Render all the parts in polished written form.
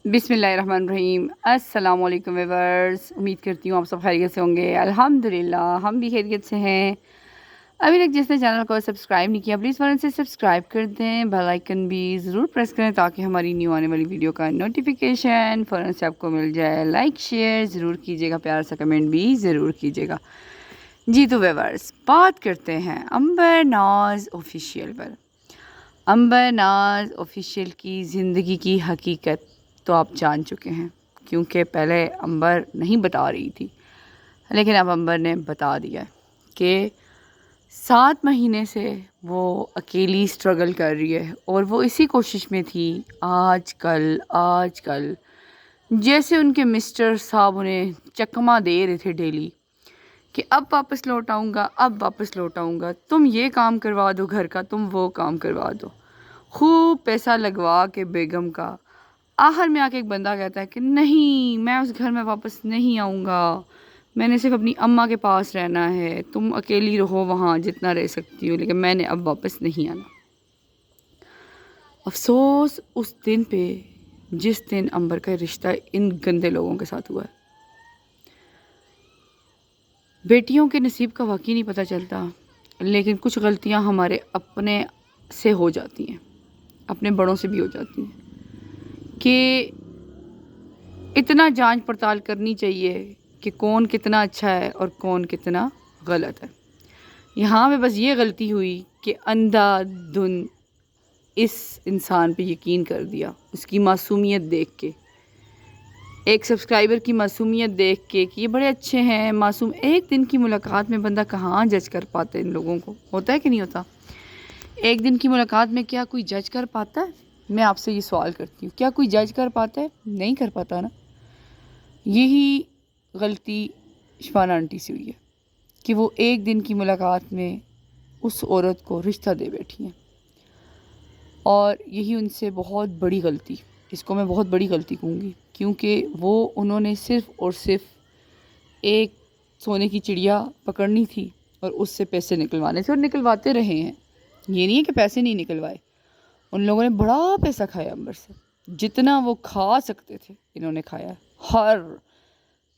بسم اللہ الرحمن الرحیم۔ السلام علیکم ویورز، امید کرتی ہوں آپ سب خیریت سے ہوں گے۔ الحمدللہ ہم بھی خیریت سے ہیں۔ ابھی تک جس نے چینل کو سبسکرائب نہیں کیا پلیز فوراً سے سبسکرائب کر دیں، بیل آئیکن بھی ضرور پریس کریں تاکہ ہماری نیو آنے والی ویڈیو کا نوٹیفیکیشن فوراً سے آپ کو مل جائے۔ لائک شیئر ضرور کیجیے گا، پیار سا کمنٹ بھی ضرور کیجیے گا۔ جی تو ویورز، بات کرتے ہیں عنبر ناز آفیشیل پر۔ عنبر ناز آفیشیل کی زندگی کی حقیقت تو آپ جان چکے ہیں، کیونکہ پہلے عنبر نہیں بتا رہی تھی، لیکن اب عنبر نے بتا دیا کہ 7 مہینے سے وہ اکیلی سٹرگل کر رہی ہے، اور وہ اسی کوشش میں تھی۔ آج کل جیسے ان کے مسٹر صاحب انہیں چکمہ دے رہے تھے ڈیلی کہ اب واپس لوٹ آؤں گا، تم یہ کام کروا دو گھر کا، تم وہ کام کروا دو، خوب پیسہ لگوا کے بیگم کا۔ آخر میں آ کے ایک بندہ کہتا ہے کہ نہیں، میں اس گھر میں واپس نہیں آؤں گا، میں نے صرف اپنی اماں کے پاس رہنا ہے، تم اکیلی رہو وہاں جتنا رہ سکتی ہو، لیکن میں نے اب واپس نہیں آنا۔ افسوس اس دن پہ جس دن عنبر کا رشتہ ان گندے لوگوں کے ساتھ ہوا ہے۔ بیٹیوں کے نصیب کا واقعی نہیں پتہ چلتا، لیکن کچھ غلطیاں ہمارے اپنے سے ہو جاتی ہیں، اپنے بڑوں سے بھی ہو جاتی ہیں، کہ اتنا جانچ پڑتال کرنی چاہیے کہ کون کتنا اچھا ہے اور کون کتنا غلط ہے۔ یہاں پہ بس یہ غلطی ہوئی کہ اندھا دھن اس انسان پہ یقین کر دیا، اس کی معصومیت دیکھ کے، ایک سبسکرائبر کی معصومیت دیکھ کے کہ یہ بڑے اچھے ہیں، معصوم۔ ایک دن کی ملاقات میں بندہ کہاں جج کر پاتے ان لوگوں کو، ہوتا ہے کہ نہیں ہوتا؟ ایک دن کی ملاقات میں کیا کوئی جج کر پاتا ہے؟ میں آپ سے یہ سوال کرتی ہوں، کیا کوئی جج کر پاتا ہے؟ نہیں کر پاتا نا۔ یہی غلطی شفانہ آنٹی سے ہوئی ہے کہ وہ ایک دن کی ملاقات میں اس عورت کو رشتہ دے بیٹھی ہیں، اور یہی ان سے بہت بڑی غلطی، اس کو میں بہت بڑی غلطی کہوں گی، کیونکہ انہوں نے صرف اور صرف ایک سونے کی چڑیا پکڑنی تھی اور اس سے پیسے نکلوانے تھے، اور نکلواتے رہے ہیں۔ یہ نہیں ہے کہ پیسے نہیں نکلوائے، ان لوگوں نے بڑا پیسہ کھایا عنبر سے، جتنا وہ کھا سکتے تھے انہوں نے کھایا ہے، ہر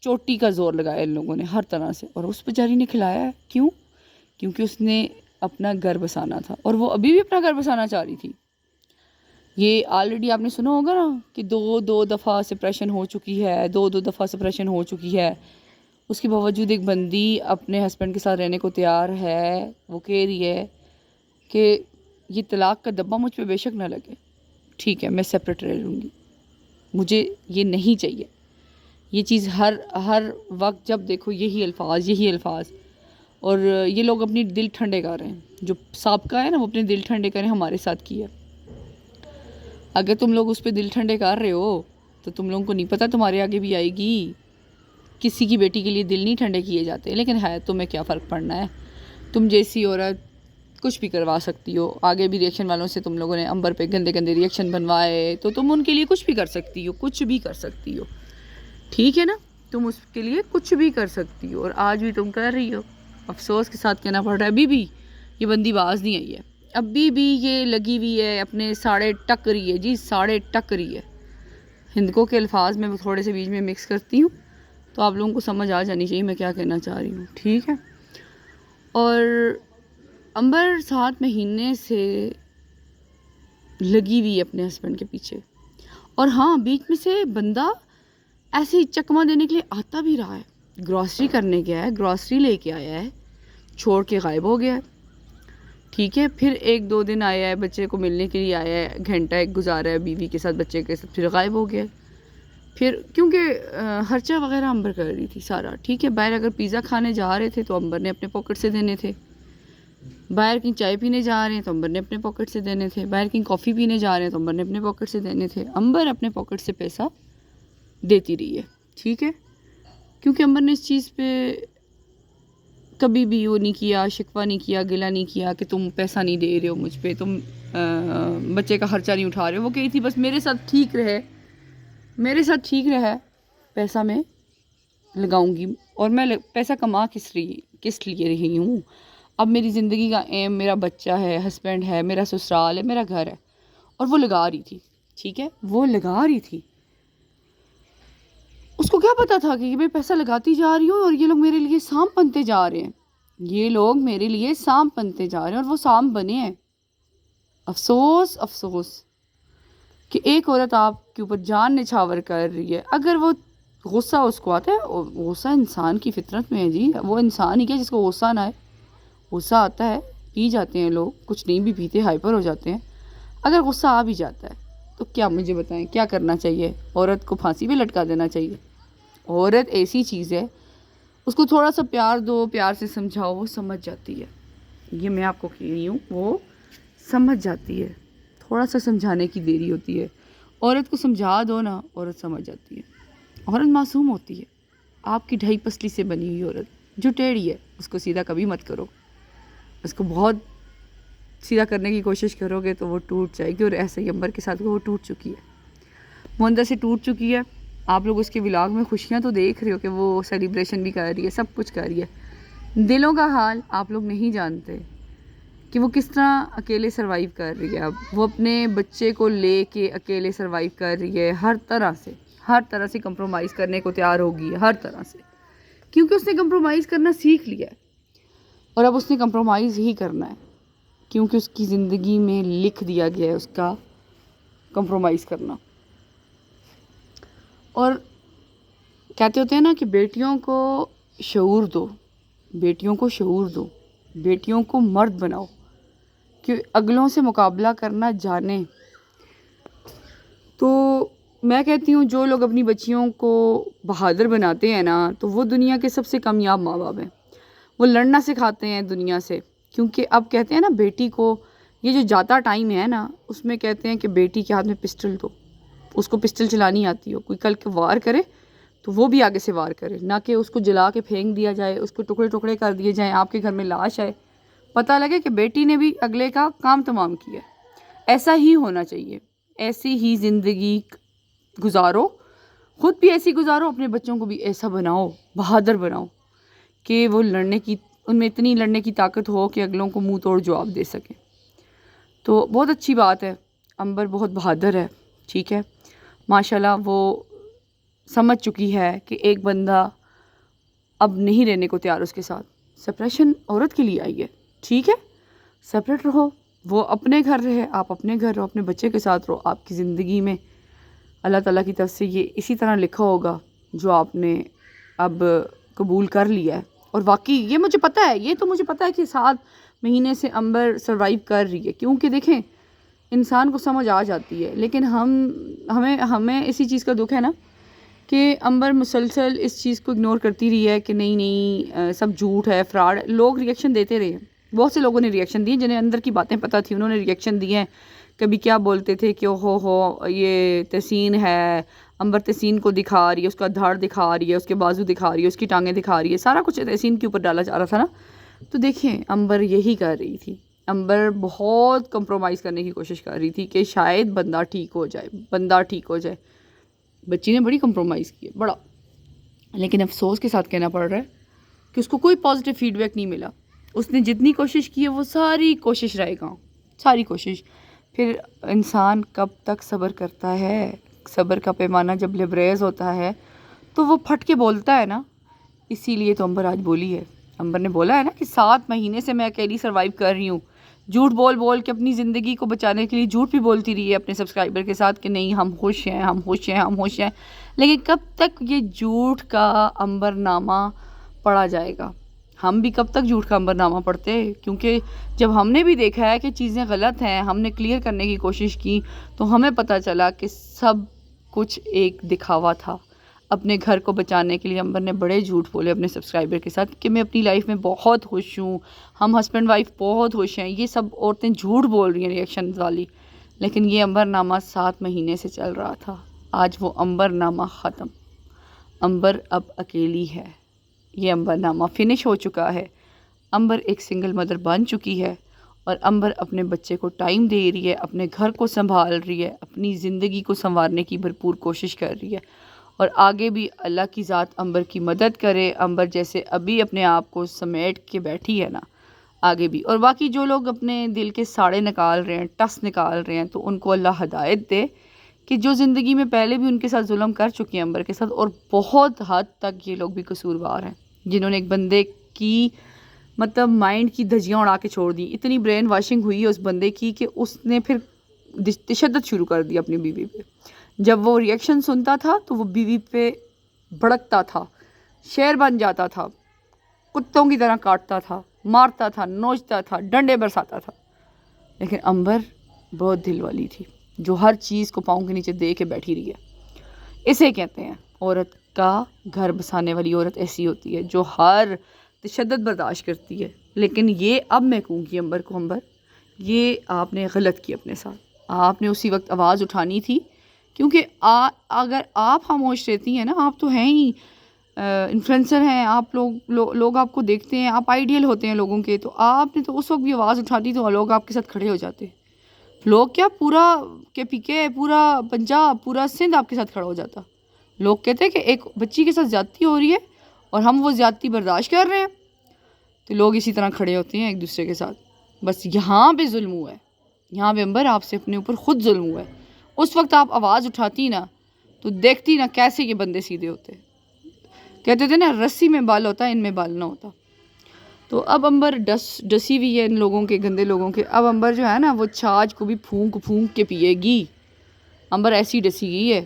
چوٹی کا زور لگایا ان لوگوں نے ہر طرح سے، اور اس بیچاری نے کھلایا ہے۔ کیوں؟ کیونکہ اس نے اپنا گھر بسانا تھا، اور وہ ابھی بھی اپنا گھر بسانا چاہ رہی تھی۔ یہ آلریڈی آپ نے سنا ہوگا نا کہ دو دفعہ سپریشن ہو چکی ہے، دو دفعہ سپریشن ہو چکی ہے، اس کے باوجود ایک بندی اپنے ہسبینڈ کے ساتھ رہنے کو تیار ہے۔ وہ کہہ رہی ہے کہ یہ طلاق کا دبا مجھ پہ بے شک نہ لگے، ٹھیک ہے میں سیپریٹ رہ لوں گی، مجھے یہ نہیں چاہیے۔ یہ چیز ہر وقت جب دیکھو یہی الفاظ، اور یہ لوگ اپنی دل ٹھنڈے کر رہے ہیں، جو سابقہ ہے نا وہ اپنے دل ٹھنڈے کریں ہمارے ساتھ کیا۔ اگر تم لوگ اس پہ دل ٹھنڈے کر رہے ہو تو تم لوگوں کو نہیں پتہ تمہارے آگے بھی آئے گی۔ کسی کی بیٹی کے لیے دل نہیں ٹھنڈے کیے جاتے، لیکن ہے تمہیں کیا فرق پڑنا ہے؟ تم جیسی عورت کچھ بھی کروا سکتی ہو۔ آگے بھی ریئیکشن والوں سے تم لوگوں نے عنبر پہ گندے ریئیکشن بنوائے، تو تم ان کے لیے کچھ بھی کر سکتی ہو، ٹھیک ہے نا؟ تم اس کے لیے کچھ بھی کر سکتی ہو، اور آج بھی تم کر رہی ہو۔ افسوس کے ساتھ کہنا پڑ رہا ہے ابھی بھی یہ بندی باز نہیں آئی ہے، ابھی بھی یہ لگی ہوئی ہے اپنے ساڑے ٹک رہی ہے، ساڑے ٹک رہی ہے۔ ہندکوں کے الفاظ میں تھوڑے سے بیچ میں مکس کرتی ہوں تو آپ لوگوں کو سمجھ آ جانی چاہیے میں کیا کہنا چاہ رہی ہوں، ٹھیک ہے؟ اور عنبر 7 مہینے سے لگی ہوئی اپنے ہسبینڈ کے پیچھے، اور ہاں بیچ میں سے بندہ ایسے ہی چکمہ دینے کے لیے آتا بھی رہا ہے، گروسری کرنے گیا ہے، گروسری لے کے آیا ہے، چھوڑ کے غائب ہو گیا ہے، ٹھیک ہے؟ پھر 1-2 دن آیا ہے، بچے کو ملنے کے لیے آیا ہے، گھنٹہ ایک گزارا ہے بیوی کے ساتھ بچے کے ساتھ، پھر غائب ہو گیا ہے۔ پھر کیونکہ خرچہ وغیرہ عنبر کر رہی تھی سارا، ٹھیک ہے؟ باہر اگر پیزا کھانے جا رہے تھے تو عنبر نے اپنے پاکٹ سے دینے تھے، باہر کی چائے پینے جا رہے ہیں تو عنبر نے اپنے پاکٹ سے دینے تھے، باہر کی کافی پینے جا رہے ہیں تو عنبر نے اپنے پاکٹ سے دینے تھے۔ عنبر اپنے پاکٹ سے پیسہ دیتی رہی ہے، ٹھیک ہے؟ کیونکہ عنبر نے اس چیز پہ کبھی بھی وہ نہیں کیا، شکوہ نہیں کیا، گلہ نہیں کیا کہ تم پیسہ نہیں دے رہے ہو مجھ پہ، تم بچے کا خرچہ نہیں اٹھا رہے ہو۔ وہ کہی تھی بس میرے ساتھ ٹھیک رہے پیسہ میں لگاؤں گی، اور میں پیسہ کما کس لیے رہی ہوں؟ اب میری زندگی کا ایم میرا بچہ ہے، ہسبینڈ ہے، میرا سسرال ہے، میرا گھر ہے، اور وہ لگا رہی تھی، ٹھیک ہے؟ وہ لگا رہی تھی، کیا پتا تھا کہ میں پیسہ لگاتی جا رہی ہوں اور یہ لوگ میرے لیے سانپ بنتے جا رہے ہیں، یہ لوگ میرے لیے سانپ بنتے جا رہے ہیں اور وہ سانپ بنے ہیں۔ افسوس افسوس کہ ایک عورت آپ کے اوپر جان نچھاور کر رہی ہے۔ اگر وہ غصہ اس کو آتا ہے، غصہ انسان کی فطرت میں ہے جی، وہ انسان ہی کیا جس کو غصہ نہ آئے؟ غصہ آتا ہے، پی جاتے ہیں لوگ، کچھ نہیں بھی پیتے ہائپر ہو جاتے ہیں۔ اگر غصہ آ بھی جاتا ہے تو کیا مجھے بتائیں کیا کرنا چاہیے؟ عورت کو پھانسی پہ لٹکا دینا چاہیے؟ عورت ایسی چیز ہے، اس کو تھوڑا سا پیار دو، پیار سے سمجھاؤ، وہ سمجھ جاتی ہے۔ یہ میں آپ کو کہہ رہی ہوں، وہ سمجھ جاتی ہے، تھوڑا سا سمجھانے کی دیری ہوتی ہے۔ عورت کو سمجھا دو نا، عورت سمجھ جاتی ہے۔ عورت معصوم ہوتی ہے، آپ کی ڈھائی پسلی سے بنی ہوئی عورت جو ٹیڑھی ہے، اس کو سیدھا کبھی مت کرو۔ اس کو بہت سیدھا کرنے کی کوشش کرو گے تو وہ ٹوٹ جائے گی، اور ایسے ہی امبر کے ساتھ وہ ٹوٹ چکی ہے، وہ اندر سے ٹوٹ چکی ہے۔ آپ لوگ اس کے ولاگ میں خوشیاں تو دیکھ رہے ہو کہ وہ سیلیبریشن بھی کر رہی ہے، سب کچھ کر رہی ہے۔ دلوں کا حال آپ لوگ نہیں جانتے کہ وہ کس طرح اکیلے سروائیو کر رہی ہے۔ اب وہ اپنے بچے کو لے کے اکیلے سروائیو کر رہی ہے، ہر طرح سے کمپرومائز کرنے کو تیار ہوگی، ہر طرح سے، کیونکہ اس نے کمپرومائز کرنا سیکھ لیا ہے، اور اب اس نے کمپرومائز ہی کرنا ہے، کیونکہ اس کی زندگی میں لکھ دیا گیا ہے اس کا کمپرومائز کرنا۔ اور کہتے ہوتے ہیں نا کہ بیٹیوں کو شعور دو، بیٹیوں کو شعور دو، بیٹیوں کو مرد بناؤ کہ اگلوں سے مقابلہ کرنا جانیں۔ تو میں کہتی ہوں جو لوگ اپنی بچیوں کو بہادر بناتے ہیں نا، تو وہ دنیا کے سب سے کامیاب ماں باپ ہیں۔ وہ لڑنا سکھاتے ہیں دنیا سے، کیونکہ اب کہتے ہیں نا بیٹی کو، یہ جو جاتا ٹائم ہے نا، اس میں کہتے ہیں کہ بیٹی کے ہاتھ میں پسٹل دو، اس کو پسٹل چلانی آتی ہو، کوئی کل کے وار کرے تو وہ بھی آگے سے وار کرے، نہ کہ اس کو جلا کے پھینک دیا جائے، اس کو ٹکڑے ٹکڑے کر دیے جائیں، آپ کے گھر میں لاش آئے، پتہ لگے کہ بیٹی نے بھی اگلے کا کام تمام کیا۔ ایسا ہی ہونا چاہیے، ایسی ہی زندگی گزارو، خود بھی ایسی گزارو، اپنے بچوں کو بھی ایسا بناؤ، بہادر بناؤ کہ وہ ان میں اتنی لڑنے کی طاقت ہو کہ اگلوں کو منہ توڑ جواب دے سکیں۔ تو بہت اچھی بات ہے، امبر بہت بہادر ہے، ٹھیک ہے، ماشاءاللہ وہ سمجھ چکی ہے کہ ایک بندہ اب نہیں رہنے کو تیار اس کے ساتھ۔ سپریشن عورت کے لیے آئی ہے، ٹھیک ہے، سپریٹ رہو، وہ اپنے گھر رہے، آپ اپنے گھر رہو، اپنے بچے کے ساتھ رہو۔ آپ کی زندگی میں اللہ تعالیٰ کی طرف سے یہ اسی طرح لکھا ہوگا جو آپ نے اب قبول کر لیا ہے۔ اور واقعی یہ مجھے پتہ ہے، یہ تو مجھے پتہ ہے کہ 7 مہینے سے امبر سروائیو کر رہی ہے، کیونکہ دیکھیں انسان کو سمجھ آ جاتی ہے، لیکن ہمیں اسی چیز کا دکھ ہے نا کہ امبر مسلسل اس چیز کو اگنور کرتی رہی ہے کہ نہیں سب جھوٹ ہے، فراڈ ہے۔ لوگ ریئیکشن دیتے رہے، بہت سے لوگوں نے ریئیکشن دیے، جنہیں اندر کی باتیں پتہ تھی انہوں نے ریئیکشن دیے ہیں۔ کبھی کیا بولتے تھے کہ ہو یہ تحسین ہے، امبر تحسین کو دکھا رہی ہے، اس کا دھڑ دکھا رہی ہے، اس کے بازو دکھا رہی ہے، اس کی ٹانگیں دکھا رہی ہے، سارا کچھ تحسین کے اوپر ڈالا جا رہا تھا نا۔ تو دیکھیں امبر یہی کر رہی تھی، امبر بہت کمپرومائز کرنے کی کوشش کر رہی تھی کہ شاید بندہ ٹھیک ہو جائے، بچی نے بڑی کمپرومائز کی ہے، بڑا، لیکن افسوس کے ساتھ کہنا پڑ رہا ہے کہ اس کو کوئی پازیٹیو فیڈ بیک نہیں ملا۔ اس نے جتنی کوشش کی ہے وہ ساری کوشش رہے گا، ساری کوشش۔ پھر انسان کب تک صبر کرتا ہے؟ صبر کا پیمانہ جب لبریز ہوتا ہے تو وہ پھٹ کے بولتا ہے نا، اسی لیے تو امبر آج بولی ہے۔ امبر نے بولا ہے نا کہ 7 مہینے سے میں اکیلی سروائیو کر رہی ہوں، جھوٹ بول کے اپنی زندگی کو بچانے کے لیے جھوٹ بھی بولتی رہی ہے اپنے سبسکرائبر کے ساتھ کہ نہیں ہم خوش ہیں، لیکن کب تک یہ جھوٹ کا امبر نامہ پڑھا جائے گا؟ ہم بھی کب تک جھوٹ کا امبر نامہ پڑھتے؟ کیونکہ جب ہم نے بھی دیکھا ہے کہ چیزیں غلط ہیں، ہم نے کلیئر کرنے کی کوشش کی تو ہمیں پتہ چلا کہ سب کچھ ایک دکھاوا تھا۔ اپنے گھر کو بچانے کے لیے امبر نے بڑے جھوٹ بولے اپنے سبسکرائبر کے ساتھ کہ میں اپنی لائف میں بہت خوش ہوں، ہم ہسبینڈ وائف بہت خوش ہیں۔ یہ سب عورتیں جھوٹ بول رہی ہیں ریئیکشن والی، لیکن یہ امبر نامہ 7 مہینے سے چل رہا تھا۔ آج وہ امبر نامہ ختم، امبر اب اکیلی ہے، یہ امبر نامہ فنش ہو چکا ہے۔ امبر ایک سنگل مدر بن چکی ہے، اور امبر اپنے بچے کو ٹائم دے رہی ہے، اپنے گھر کو سنبھال رہی ہے، اپنی زندگی کو سنوارنے کی بھرپور کوشش کر رہی ہے، اور آگے بھی اللہ کی ذات امبر کی مدد کرے۔ امبر جیسے ابھی اپنے آپ کو سمیٹ کے بیٹھی ہے نا، آگے بھی۔ اور باقی جو لوگ اپنے دل کے ساڑے نکال رہے ہیں، ٹس نکال رہے ہیں، تو ان کو اللہ ہدایت دے کہ جو زندگی میں پہلے بھی ان کے ساتھ ظلم کر چکے ہیں امبر کے ساتھ، اور بہت حد تک یہ لوگ بھی قصوروار ہیں، جنہوں نے ایک بندے کی مطلب مائنڈ کی دھجیاں اڑا کے چھوڑ دی. اتنی برین واشنگ ہوئی ہے اس بندے کی کہ اس نے پھر تشدد شروع کر دیا اپنی بیوی پہ. جب وہ ریئیکشن سنتا تھا تو وہ بیوی پہ بھڑکتا تھا، شیر بن جاتا تھا، کتوں کی طرح کاٹتا تھا، مارتا تھا، نوچتا تھا، ڈنڈے برساتا تھا. لیکن امبر بہت دل والی تھی، جو ہر چیز کو پاؤں کے نیچے دے کے بیٹھی رہی ہے. اسے کہتے ہیں عورت کا گھر بسانے والی عورت ایسی ہوتی ہے جو ہر تشدد برداشت کرتی ہے. لیکن یہ اب میں کہوں گی امبر کو، امبر یہ آپ نے غلط کی اپنے ساتھ. آپ نے اسی وقت آواز اٹھانی تھی، کیونکہ اگر آپ خاموش رہتی ہیں نا، آپ تو ہیں ہی انفلوئنسر ہیں، آپ لوگ آپ کو دیکھتے ہیں، آپ آئیڈیل ہوتے ہیں لوگوں کے، تو آپ نے تو اس وقت بھی آواز اٹھاتی تو لوگ آپ کے ساتھ کھڑے ہو جاتے. لوگ کیا، پورا کے پی کے، پورا پنجاب، پورا سندھ آپ کے ساتھ کھڑا ہو جاتا. لوگ کہتے ہیں کہ ایک بچی کے ساتھ زیادتی ہو رہی ہے اور ہم وہ زیادتی برداشت کر رہے ہیں، تو لوگ اسی طرح کھڑے ہوتے ہیں ایک دوسرے کے ساتھ. بس یہاں پہ ظلم ہوا ہے، یہاں پہ امبر آپ سے اپنے اوپر خود ظلم ہوا ہے. اس وقت آپ آواز اٹھاتی نا تو دیکھتی نا کیسے یہ بندے سیدھے ہوتے. کہتے تھے نا رسی میں بال ہوتا ہے، ان میں بال نہ ہوتا. تو اب امبر ڈسی ہوئی ہے ان لوگوں کے، گندے لوگوں کے. اب امبر جو ہے نا وہ چھاچ کو بھی پھونک پھونک کے پیے گی. امبر ایسی ڈسی گئی ہے.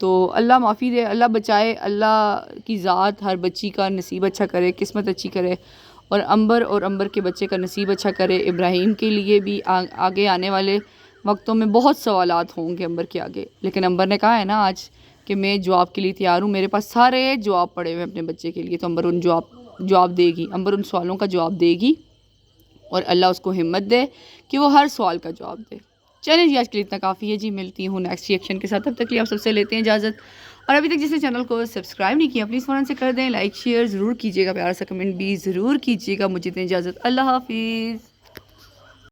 تو اللہ معافی دے، اللہ بچائے، اللہ کی ذات ہر بچی کا نصیب اچھا کرے، قسمت اچھی کرے، اور امبر کے بچے کا نصیب اچھا کرے. ابراہیم کے لیے بھی آگے آنے والے وقتوں میں بہت سوالات ہوں گے امبر کے آگے. لیکن امبر نے کہا ہے نا آج کہ میں جواب کے لیے تیار ہوں، میرے پاس سارے جواب پڑے ہوئے اپنے بچے کے لیے. تو امبر ان جواب دے گی، امبر ان سوالوں کا جواب دے گی، اور اللہ اس کو ہمت دے کہ وہ ہر سوال کا جواب دے. چلیں جی، آج کے لیے اتنا کافی ہے جی. ملتی ہوں نیکسٹ ریئیکشن کے ساتھ. تب تک لیے آپ سب سے لیتے ہیں اجازت. اور ابھی تک جس نے چینل کو سبسکرائب نہیں کیا پلیز فوراً سے کر دیں. لائک شیئر ضرور کیجیے گا، پیارا سا کمنٹ بھی ضرور کیجیے گا. مجھے دیں اجازت. اللہ حافظ.